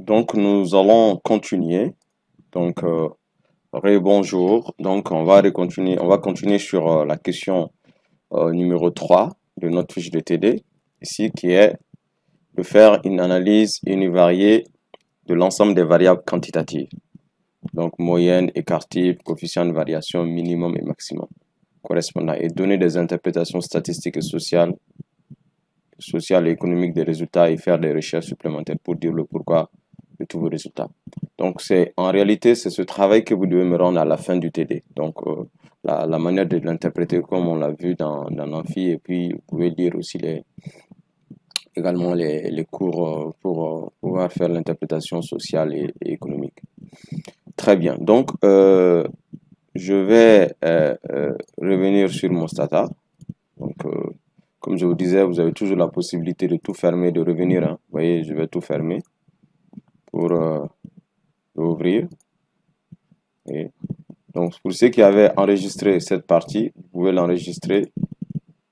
Donc, nous allons continuer. Donc, bonjour. Donc, on va continuer sur la question numéro 3 de notre fiche de TD, ici, qui est de faire une analyse univariée de l'ensemble des variables quantitatives. Donc, moyenne, écart type, coefficient de variation, minimum et maximum correspondant, et donner des interprétations statistiques et sociales et économiques des résultats et faire des recherches supplémentaires pour dire le pourquoi de tous vos résultats. Donc, en réalité, c'est ce travail que vous devez me rendre à la fin du TD. Donc, la manière de l'interpréter comme on l'a vu dans l'amphi, et puis vous pouvez lire aussi également les cours pour pouvoir faire l'interprétation sociale et économique. Très bien. Donc, je vais revenir sur mon stata. Donc, comme je vous disais, vous avez toujours la possibilité de tout fermer, de revenir. Hein. Vous voyez, je vais tout fermer pour ouvrir. Et donc, pour ceux qui avaient enregistré cette partie, vous pouvez l'enregistrer.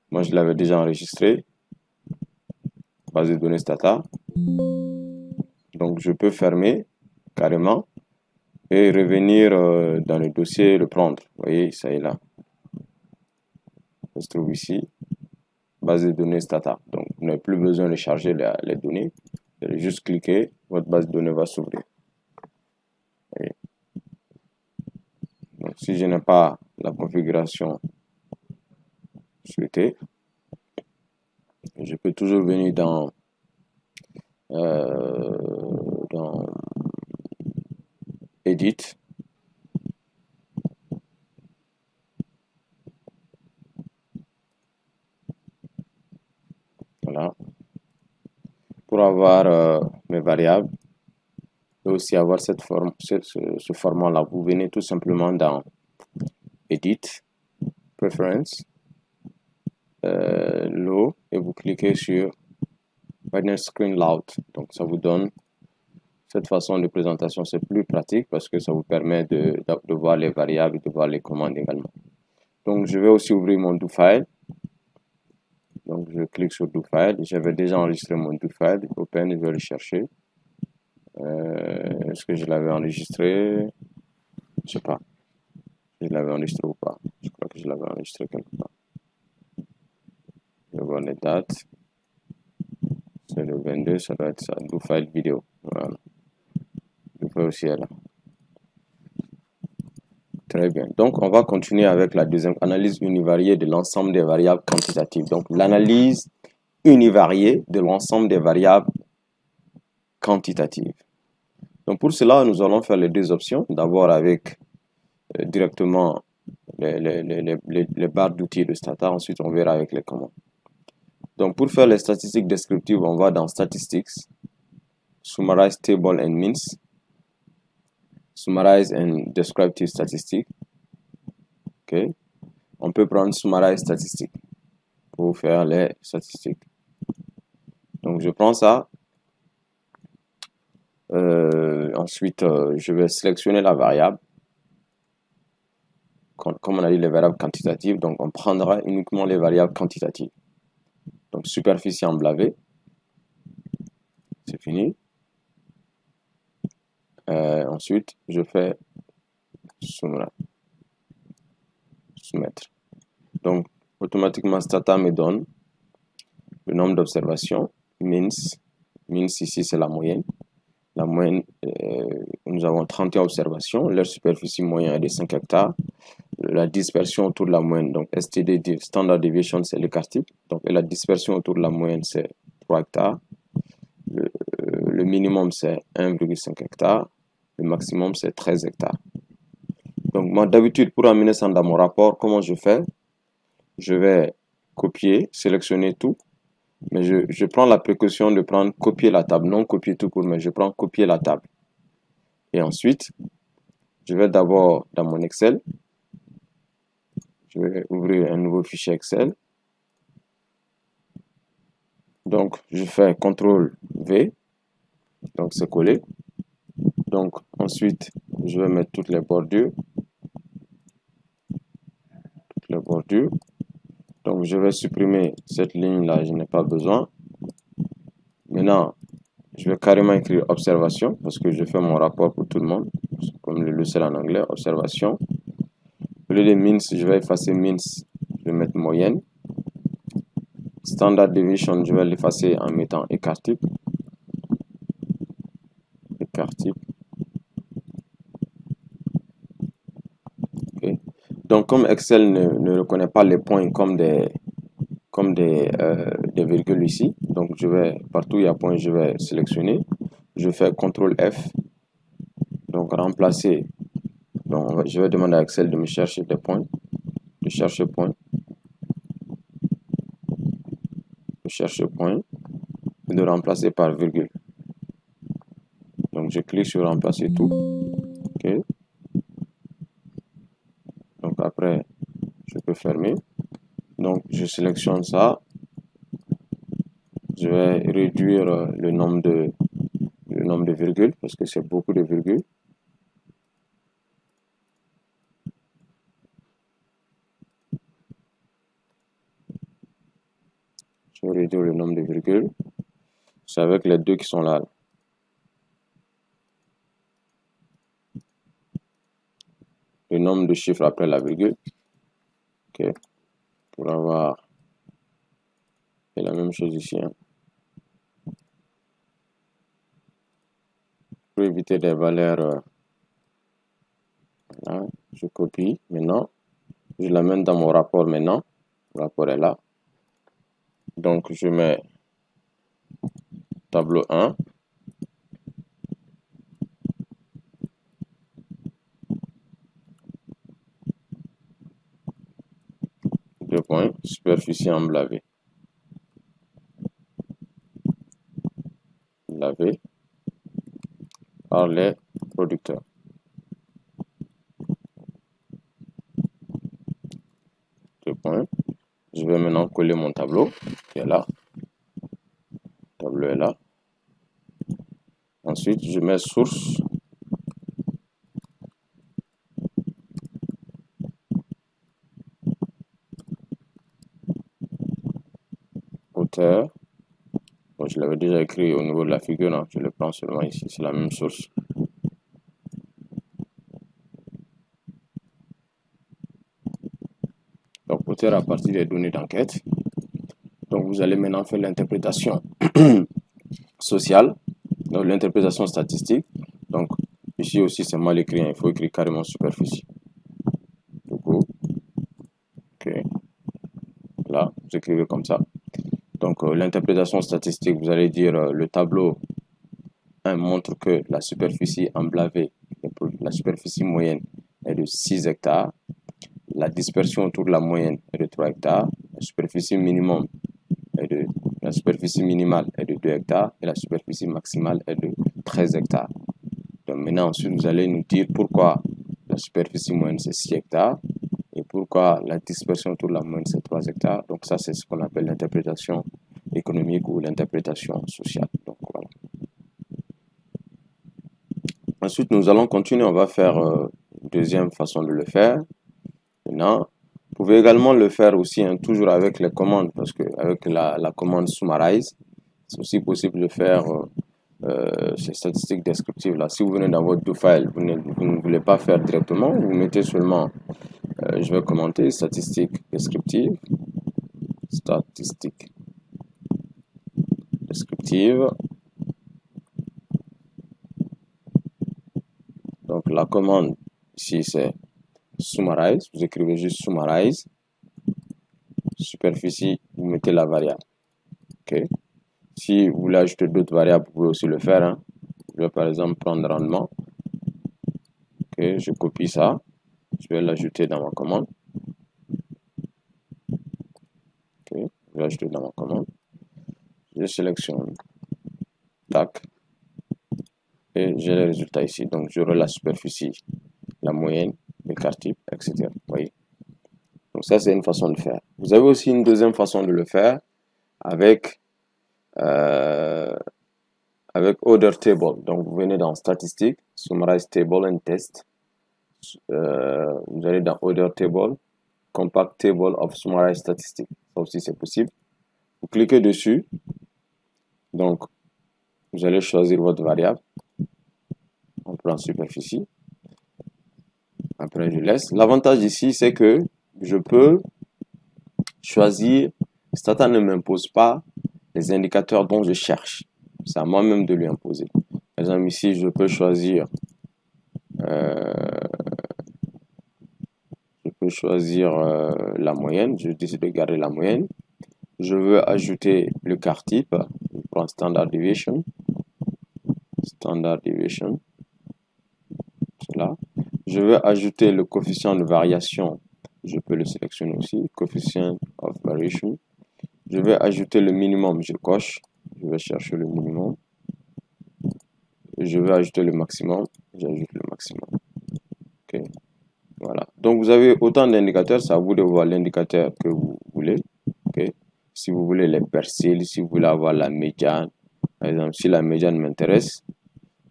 Moi, je l'avais déjà enregistré. Base de données stata. Donc, je peux fermer carrément et revenir dans le dossier, le prendre. Vous voyez, ça est là. Ça se trouve ici. Base de données stata. Donc, vous n'avez plus besoin de charger les données. Vous allez juste cliquer, votre base de données va s'ouvrir. Donc, si je n'ai pas la configuration souhaitée, je peux toujours venir dans Edit. Voilà. Pour avoir mes variables et aussi avoir ce format-là, vous venez tout simplement dans Edit, Preference, Low, et vous cliquez sur Binary Screen Layout. Donc, ça vous donne cette façon de présentation. C'est plus pratique parce que ça vous permet de voir les variables et de voir les commandes également. Donc, je vais aussi ouvrir mon do-file. Donc, je clique sur do-file. J'avais déjà enregistré mon do-file. Open, je vais le chercher. Est-ce que je l'avais enregistré? Je sais pas. Je l'avais enregistré ou pas. Je crois que je l'avais enregistré quelque part. Je vais voir les dates. C'est le 22, ça doit être ça. Do-file vidéo. Voilà. Do-file aussi est là. Très bien. Donc, on va continuer avec la deuxième analyse univariée de l'ensemble des variables quantitatives. Donc, l'analyse univariée de l'ensemble des variables quantitatives. Donc, pour cela, nous allons faire les deux options. D'abord avec directement les barres d'outils de Stata. Ensuite, on verra avec les commandes. Donc, pour faire les statistiques descriptives, on va dans Statistics, Summarize Table and Means, Summarize and Descriptive Statistics. OK. On peut prendre Summarize Statistics pour faire les statistiques. Donc, je prends ça. Ensuite, je vais sélectionner la variable. Comme on a dit, les variables quantitatives, donc on prendra uniquement les variables quantitatives. Donc, superficie emblavée. C'est fini. Ensuite, je fais soumettre. Donc, automatiquement, Stata me donne le nombre d'observations. Means ici, c'est la moyenne. La moyenne, nous avons 31 observations. Leur superficie moyenne est de 5 hectares. La dispersion autour de la moyenne, donc STD, Standard Deviation, c'est l'écart type. Donc, et la dispersion autour de la moyenne, c'est 3 hectares. Le minimum, c'est 1,5 hectares. Le maximum, c'est 13 hectares. Donc, moi, d'habitude, pour amener ça dans mon rapport, comment je fais? Je vais copier, sélectionner tout. Mais je prends la précaution de prendre copier la table. Non copier tout court, mais je prends copier la table. Et ensuite, je vais d'abord dans mon Excel. Je vais ouvrir un nouveau fichier Excel. Donc, je fais CTRL V. Donc, c'est collé. Donc, ensuite, je vais mettre toutes les bordures. Donc, je vais supprimer cette ligne-là, je n'ai pas besoin. Maintenant, Je vais carrément écrire observation parce que je fais mon rapport pour tout le monde, comme le seul en anglais, observation. Au lieu de means, je vais effacer means, je vais mettre moyenne. Standard deviation, je vais l'effacer en mettant écart type. Écart type. Okay. Donc, comme Excel ne reconnaît pas les points comme des virgules ici, donc je vais, partout où il y a point, je vais sélectionner. Je fais CTRL F. Donc, remplacer. Donc, je vais demander à Excel de me chercher des points. De chercher point. De chercher point. Et de remplacer par virgule. Donc, je clique sur remplacer tout. OK. Donc, après, je peux fermer. Donc, je sélectionne ça. Je vais réduire le nombre de virgules parce que c'est beaucoup de virgules. Je vais réduire le nombre de virgules. C'est avec les deux qui sont là. Le nombre de chiffres après la virgule. OK. Pour avoir la même chose ici. Hein. Pour éviter des valeurs, voilà, je copie maintenant. Je l'amène dans mon rapport maintenant. Le rapport est là. Donc, je mets tableau 1. Deux points, superficie emblavée. Lavé par les producteurs. Deux points. Je vais maintenant coller mon tableau qui est là. Le tableau est là. Ensuite, je mets source. Auteur. Bon, je l'avais déjà écrit au niveau de la figure, hein. Je le prends seulement ici, c'est la même source. Donc, auteur à partir des données d'enquête. Donc, vous allez maintenant faire l'interprétation sociale, donc l'interprétation statistique. Donc, ici aussi, c'est mal écrit, hein. Il faut écrire carrément superficie. Du coup, ok. Là, vous écrivez comme ça. Donc, l'interprétation statistique, vous allez dire le tableau 1 montre que la superficie emblavée, la superficie moyenne est de 6 hectares. La dispersion autour de la moyenne est de 3 hectares. La superficie minimale est de 2 hectares et la superficie maximale est de 13 hectares. Donc maintenant, ensuite, vous allez nous dire pourquoi la superficie moyenne c'est 6 hectares et pourquoi la dispersion autour de la moyenne c'est 3 hectares. Donc ça, c'est ce qu'on appelle l'interprétation économique ou l'interprétation sociale. Donc voilà. Ensuite, nous allons continuer. On va faire une deuxième façon de le faire. Maintenant, vous pouvez également le faire aussi, hein, toujours avec les commandes, parce que avec la commande summarize, c'est aussi possible de faire ces statistiques descriptives là. Si vous venez dans votre file, vous ne voulez pas faire directement, vous mettez seulement, je vais commenter statistiques descriptives, statistiques descriptives. Donc la commande ici c'est summarize, vous écrivez juste summarize, superficie, vous mettez la variable. Ok. Si vous voulez ajouter d'autres variables, vous pouvez aussi le faire. Hein. Je vais par exemple prendre rendement. Ok, je copie ça. Je vais l'ajouter dans ma commande. Ok, je vais l'ajouter dans ma commande. Je sélectionne. Tac. Et j'ai les résultats ici. Donc j'aurai la superficie, la moyenne, l'écart type, etc. Vous voyez. Donc ça, c'est une façon de faire. Vous avez aussi une deuxième façon de le faire avec Order Table. Donc, vous venez dans Statistiques, Summarize Table and Test. Vous allez dans Order Table, Compact Table of Summarized Statistics. Ça aussi, c'est possible. Vous cliquez dessus. Donc, vous allez choisir votre variable. On prend superficie. Après, je laisse. L'avantage ici, c'est que je peux choisir. Stata ne m'impose pas les indicateurs dont je cherche. C'est à moi-même de lui imposer. Par exemple, ici, je peux choisir la moyenne. Je décide de garder la moyenne. Je veux ajouter le quart type. Je prends standard deviation. Standard deviation. Cela. Je veux ajouter le coefficient de variation. Je peux le sélectionner aussi. Coefficient of variation. Je vais ajouter le minimum. Je coche. Je vais chercher le minimum. Je vais ajouter le maximum. J'ajoute le maximum. Ok. Voilà. Donc, vous avez autant d'indicateurs. C'est à vous de voir l'indicateur que vous voulez. Ok. Si vous voulez les percils, si vous voulez avoir la médiane. Par exemple, si la médiane m'intéresse,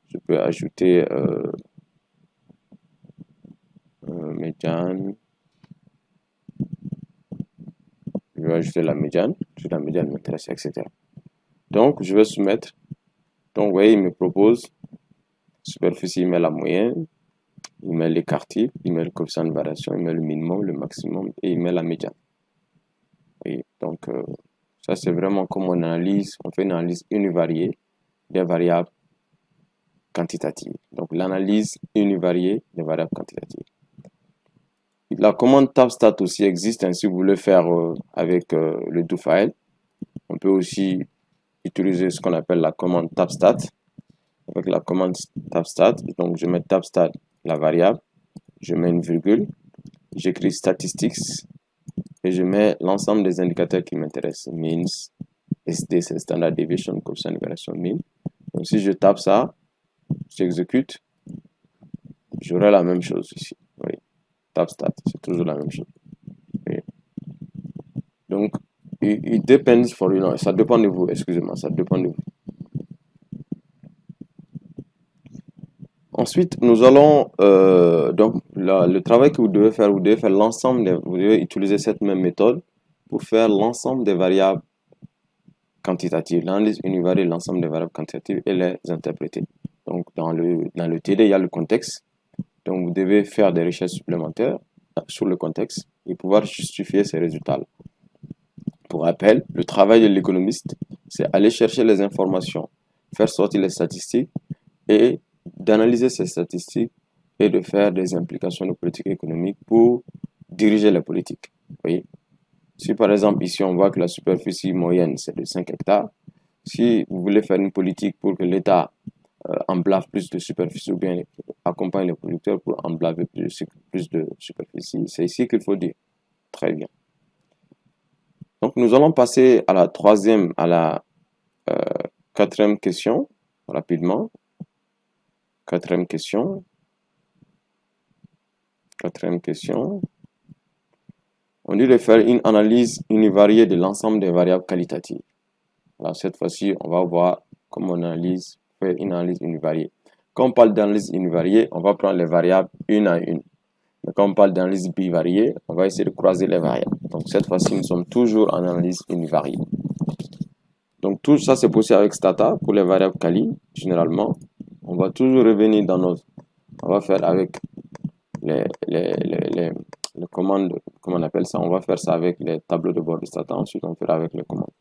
je peux ajouter médiane. Je vais ajouter la médiane. Si la médiane m'intéresse, etc. Donc, je vais soumettre. Donc, vous voyez, il me propose superficie, il met la moyenne, il met l'écart type, il met le coefficient de variation, il met le minimum, le maximum et il met la médiane. Et donc, ça, c'est vraiment comme on analyse, on fait une analyse univariée des variables quantitatives. Donc, l'analyse univariée des variables quantitatives. La commande tabstat aussi existe, si vous voulez faire avec le do-file. On peut aussi utiliser ce qu'on appelle la commande tabstat. Avec la commande tabstat, donc je mets tabstat, la variable, je mets une virgule, j'écris statistics et je mets l'ensemble des indicateurs qui m'intéressent. Means, SD, c'est standard deviation, coefficient de variation mean. Donc si je tape ça, j'exécute, j'aurai la même chose ici. Oui. Tabstat, c'est toujours la même chose. Oui. Donc, it depends for you, ça dépend de vous, excusez-moi, ça dépend de vous. Ensuite, nous allons, donc, le travail que vous devez faire l'ensemble, vous devez utiliser cette même méthode pour faire l'ensemble des variables quantitatives, l'analyse univariée de l'ensemble des variables quantitatives et les interpréter. Donc, dans le TD, il y a le contexte. Donc, vous devez faire des recherches supplémentaires sur le contexte et pouvoir justifier ces résultats-là. Pour rappel, le travail de l'économiste, c'est aller chercher les informations, faire sortir les statistiques et d'analyser ces statistiques et de faire des implications de politique économique pour diriger la politique. Vous voyez? Si par exemple ici on voit que la superficie moyenne c'est de 5 hectares, si vous voulez faire une politique pour que l'État emblave plus de superficie ou bien accompagne les producteurs pour emblaver plus de superficie, c'est ici qu'il faut dire. Très bien. Donc nous allons passer à la quatrième question, rapidement. Quatrième question. On dit de faire une analyse univariée de l'ensemble des variables qualitatives. Alors cette fois-ci, on va voir comment on fait une analyse univariée. Quand on parle d'analyse univariée, on va prendre les variables une à une. Mais quand on parle d'analyse bivariée, on va essayer de croiser les variables. Donc cette fois-ci, nous sommes toujours en analyse univariée. Donc tout ça, c'est possible avec Stata pour les variables quali, généralement. On va toujours revenir dans on va faire avec les commandes, comment on appelle ça, on va faire ça avec les tableaux de bord de Stata, ensuite on fera avec les commandes.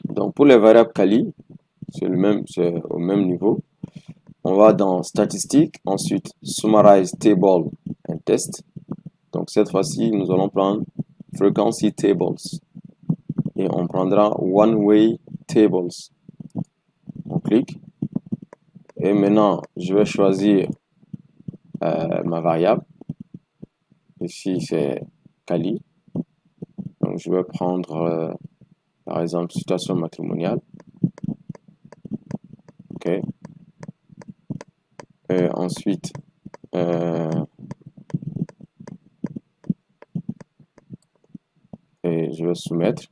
Donc pour les variables quali, c'est au même niveau. On va dans statistiques, ensuite summarize table and test. Donc cette fois-ci, nous allons prendre frequency tables et on prendra one way tables. On clique et maintenant je vais choisir ma variable. Ici c'est quali. Donc je vais prendre par exemple situation matrimoniale. Ok. Et ensuite et je vais soumettre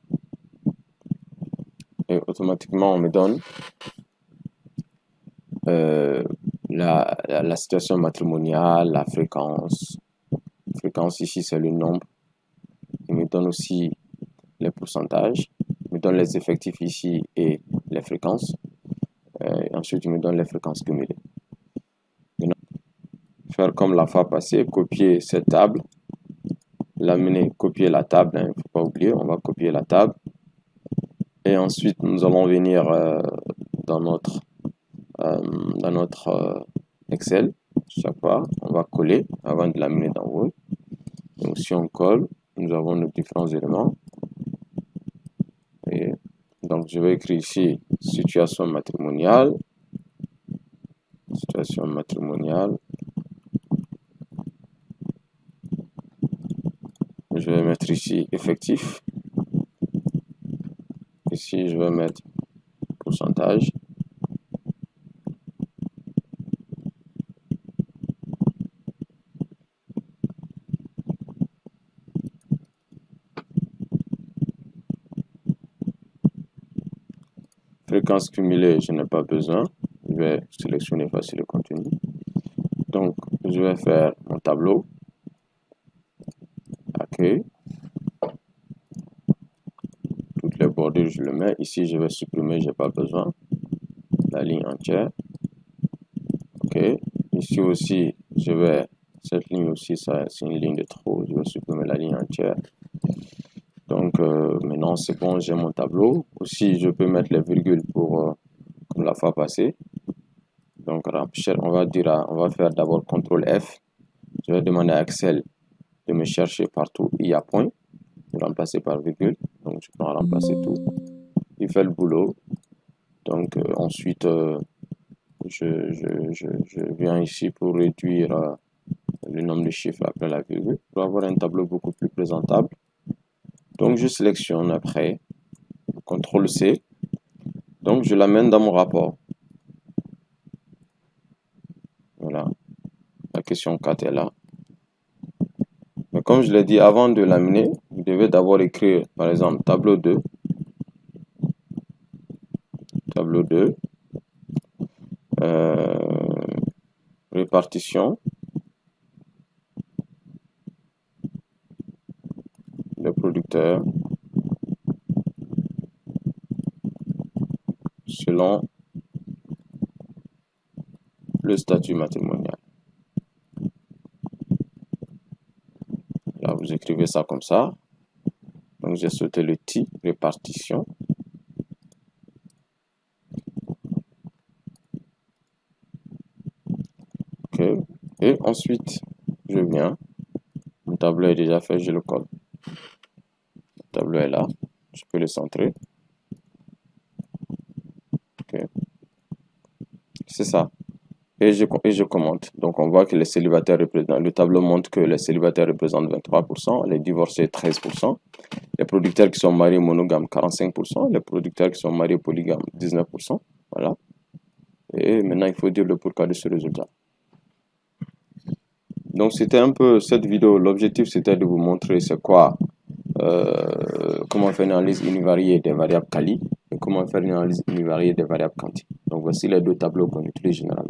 et automatiquement on me donne la situation matrimoniale, la fréquence. Fréquence ici c'est le nombre. Il me donne aussi les pourcentages. Il me donne les effectifs ici et les fréquences. ensuite il me donne les fréquences cumulées. Maintenant, faire comme la fois passée, copier cette table, l'amener, copier la table, il ne faut pas oublier, on va copier la table. Et ensuite, nous allons venir dans notre Excel. Chaque fois, on va coller avant de l'amener dans Word. Donc, si on colle, nous avons nos différents éléments. Et donc, je vais écrire ici situation matrimoniale. Situation matrimoniale. Je vais mettre ici effectif. Ici, je vais mettre pourcentage. Fréquence cumulée, je n'ai pas besoin. Je vais sélectionner facile et continu. Donc, je vais faire mon tableau. Accueil. Toutes les bordures, je le mets. Ici, je vais supprimer, j'ai pas besoin. La ligne entière. OK. Ici aussi, je vais... Cette ligne aussi, ça, c'est une ligne de trop. Je vais supprimer la ligne entière. Donc, maintenant, c'est bon, j'ai mon tableau. Aussi, je peux mettre les virgules pour... comme la fois passée. Donc, on va dire, on va faire d'abord CTRL F. Je vais demander à Excel de me chercher partout il y a point, de remplacer par virgule. Donc, je peux remplacer tout. Il fait le boulot. Donc, ensuite, je viens ici pour réduire le nombre de chiffres après la virgule pour avoir un tableau beaucoup plus présentable. Donc, je sélectionne après, CTRL C. Donc, je l'amène dans mon rapport. Voilà. La question 4 est là. Mais comme je l'ai dit, avant de l'amener, vous devez d'abord écrire, par exemple, tableau 2. Tableau 2. Répartition. Le producteur. Selon le statut matrimonial. Là, vous écrivez ça comme ça. Donc, j'ai sauté le T, répartition. OK. Et ensuite, je viens. Mon tableau est déjà fait, je le colle. Le tableau est là. Je peux le centrer. OK. C'est ça. Et je commente. Donc, on voit que les célibataires représentent, le tableau montre que les célibataires représentent 23%, les divorcés 13%, les producteurs qui sont mariés monogames 45%, les producteurs qui sont mariés polygames 19%. Voilà. Et maintenant, il faut dire le pourquoi de ce résultat. Donc, c'était un peu cette vidéo. L'objectif, c'était de vous montrer c'est quoi, comment faire une analyse univariée des variables quali et comment faire une analyse univariée des variables quanti. Donc, voici les deux tableaux qu'on utilise généralement.